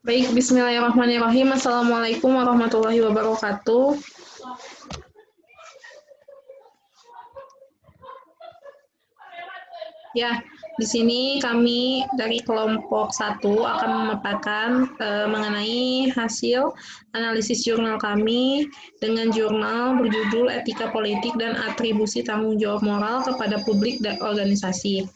Baik, bismillahirrahmanirrahim. Assalamualaikum warahmatullahi wabarakatuh. Ya, di sini kami dari kelompok 1 akan memaparkan mengenai hasil analisis jurnal kami dengan jurnal berjudul Etika Politik dan Atribusi Tanggung Jawab Moral kepada Publik dan Organisasi.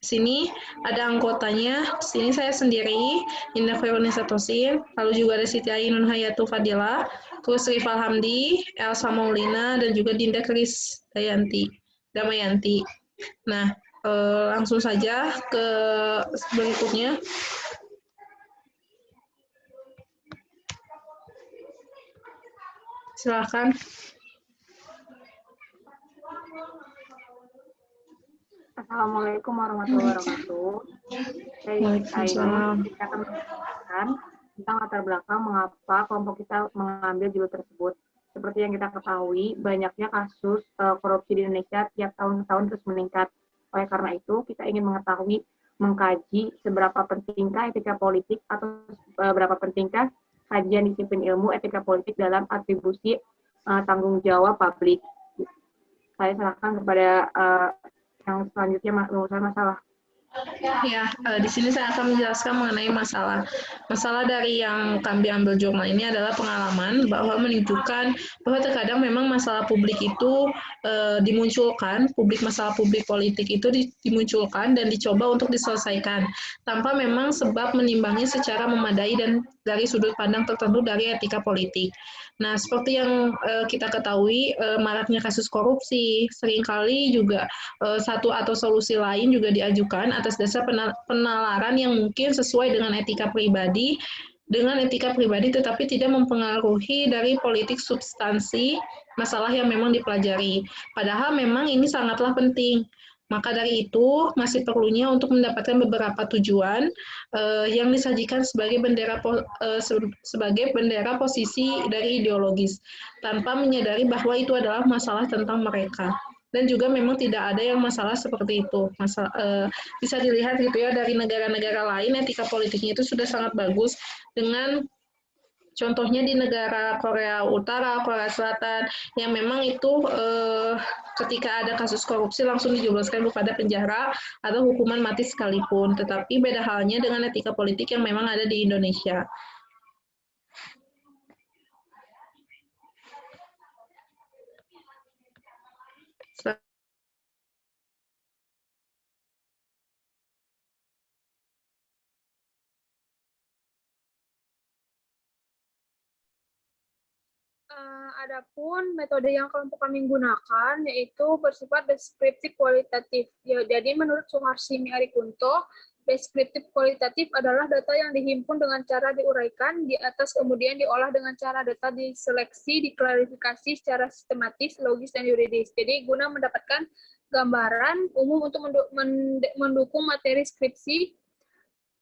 Di sini ada anggotanya, di sini saya sendiri, Indah Veronisa Tosin, lalu juga ada Siti Ainun Hayatu Fadila, terus Rifal Hamdi, Elsa Maulina, dan juga Dinda Kris Damayanti. Nah, langsung saja ke berikutnya. Silakan. Assalamualaikum warahmatullahi wabarakatuh. Saya Ainun, kita akan menjelaskan tentang latar belakang mengapa kelompok kita mengambil judul tersebut. Seperti yang kita ketahui, banyaknya kasus korupsi di Indonesia tiap tahun terus meningkat. Oleh karena itu, kita ingin mengkaji seberapa pentingkah etika politik atau berapa pentingkah kajian disiplin ilmu etika politik dalam atribusi tanggung jawab publik. Saya serahkan kepada yang selanjutnya masalah. Ya, di sini saya akan menjelaskan mengenai masalah. Masalah dari yang kami ambil jurnal ini adalah pengalaman bahwa menunjukkan bahwa terkadang memang masalah publik itu dimunculkan, masalah publik politik itu dimunculkan dan dicoba untuk diselesaikan tanpa memang sebab menimbangi secara memadai dan dari sudut pandang tertentu dari etika politik. Nah, seperti yang kita ketahui, maraknya kasus korupsi, seringkali juga satu atau solusi lain juga diajukan atas dasar penalaran yang mungkin sesuai dengan etika pribadi, tetapi tidak mempengaruhi dari politik substansi masalah yang memang dipelajari. Padahal memang ini sangatlah penting. Maka dari itu, masih perlunya untuk mendapatkan beberapa tujuan yang disajikan sebagai bendera posisi dari ideologis, tanpa menyadari bahwa itu adalah masalah tentang mereka. Dan juga memang tidak ada yang masalah seperti itu. Bisa dilihat gitu ya dari negara-negara lain etika politiknya itu sudah sangat bagus dengan contohnya di negara Korea Utara, Korea Selatan, yang memang itu ketika ada kasus korupsi langsung dijebloskan kepada penjara atau hukuman mati sekalipun. Tetapi beda halnya dengan etika politik yang memang ada di Indonesia. Adapun metode yang kelompok kami gunakan yaitu bersifat deskriptif kualitatif. Ya, jadi menurut Suharsini Arikunto, deskriptif kualitatif adalah data yang dihimpun dengan cara diuraikan di atas kemudian diolah dengan cara data diseleksi, diklarifikasi secara sistematis, logis, dan yuridis. Jadi guna mendapatkan gambaran umum untuk mendukung materi skripsi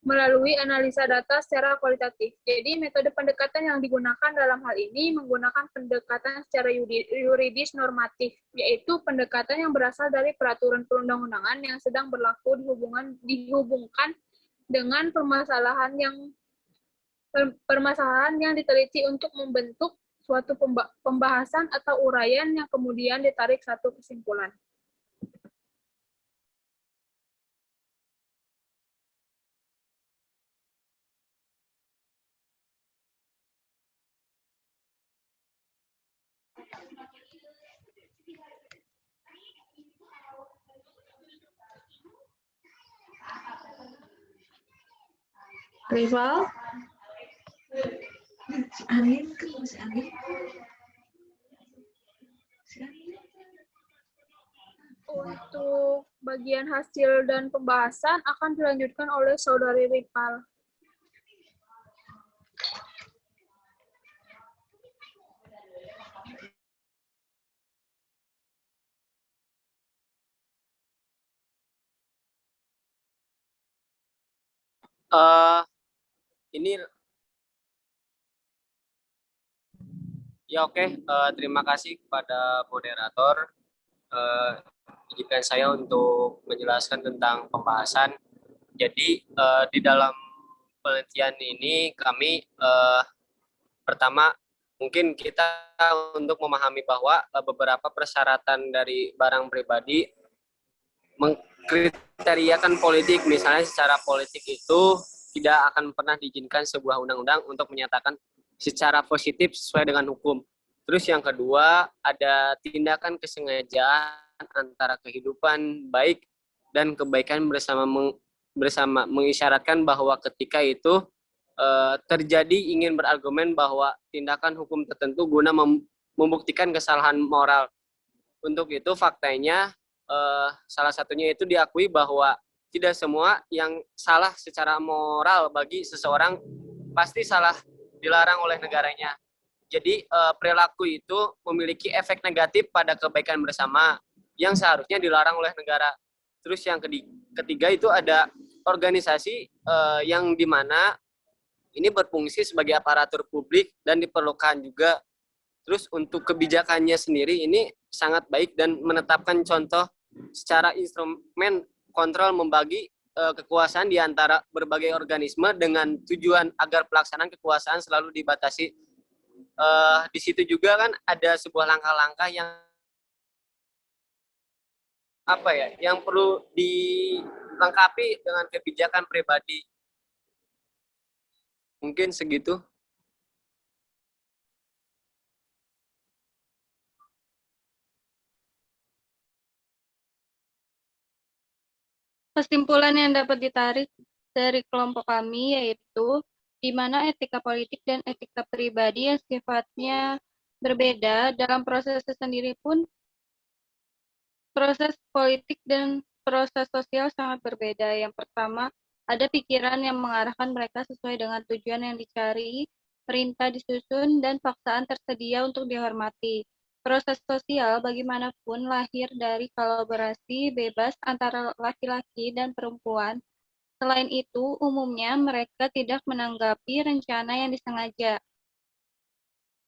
melalui analisa data secara kualitatif. Jadi metode pendekatan yang digunakan dalam hal ini menggunakan pendekatan secara yuridis normatif, yaitu pendekatan yang berasal dari peraturan perundang-undangan yang sedang berlaku dihubungkan dengan permasalahan yang diteliti untuk membentuk suatu pembahasan atau uraian yang kemudian ditarik satu kesimpulan. Rival? Untuk bagian hasil dan pembahasan akan dilanjutkan oleh Saudari Rival. Ini ya oke. Terima kasih kepada moderator. Izinkan saya untuk menjelaskan tentang pembahasan. Jadi di dalam penelitian ini kami pertama mungkin kita untuk memahami bahwa beberapa persyaratan dari barang pribadi mengkriteriakan politik, misalnya secara politik itu tidak akan pernah diizinkan sebuah undang-undang untuk menyatakan secara positif sesuai dengan hukum. Terus yang kedua, ada tindakan kesengajaan antara kehidupan baik dan kebaikan bersama mengisyaratkan bahwa ketika itu terjadi ingin berargumen bahwa tindakan hukum tertentu guna membuktikan kesalahan moral. Untuk itu faktanya salah satunya itu diakui bahwa tidak semua yang salah secara moral bagi seseorang pasti salah dilarang oleh negaranya. Jadi perilaku itu memiliki efek negatif pada kebaikan bersama yang seharusnya dilarang oleh negara. Terus yang ketiga itu ada organisasi yang dimana ini berfungsi sebagai aparatur publik dan diperlukan juga. Terus untuk kebijakannya sendiri ini sangat baik dan menetapkan contoh secara instrumen kontrol membagi kekuasaan di antara berbagai organisme dengan tujuan agar pelaksanaan kekuasaan selalu dibatasi. Di situ juga kan ada sebuah langkah-langkah yang perlu dilengkapi dengan kebijakan pribadi. Mungkin segitu. Kesimpulan yang dapat ditarik dari kelompok kami yaitu di mana etika politik dan etika pribadi yang sifatnya berbeda dalam proses sendiri pun proses politik dan proses sosial sangat berbeda. Yang pertama, ada pikiran yang mengarahkan mereka sesuai dengan tujuan yang dicari, perintah disusun, dan paksaan tersedia untuk dihormati. Proses sosial bagaimanapun lahir dari kolaborasi bebas antara laki-laki dan perempuan. Selain itu, umumnya mereka tidak menanggapi rencana yang disengaja.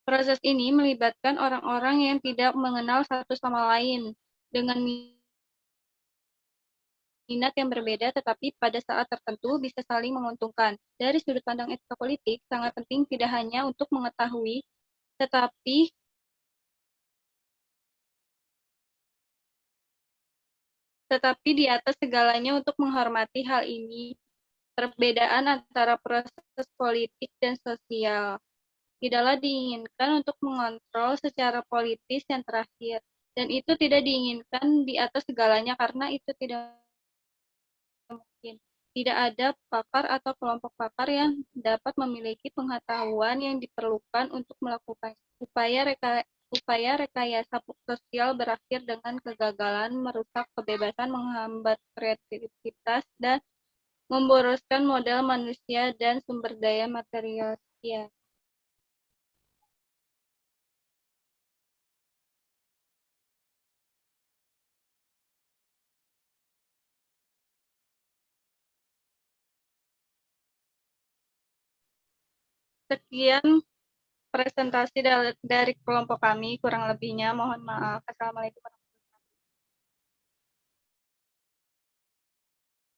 Proses ini melibatkan orang-orang yang tidak mengenal satu sama lain dengan minat yang berbeda, tetapi pada saat tertentu bisa saling menguntungkan. Dari sudut pandang etika politik, sangat penting tidak hanya untuk mengetahui, tetapi di atas segalanya untuk menghormati hal ini. Perbedaan antara proses politik dan sosial tidaklah diinginkan untuk mengontrol secara politis yang terakhir, dan itu tidak diinginkan di atas segalanya karena itu tidak mungkin. Tidak ada pakar atau kelompok pakar yang dapat memiliki pengetahuan yang diperlukan untuk melakukan upaya rekayasa sosial berakhir dengan kegagalan, merusak kebebasan, menghambat kreativitas, dan memboroskan modal manusia dan sumber daya material. Ya. Sekian presentasi dari kelompok kami, kurang lebihnya mohon maaf. Assalamualaikum.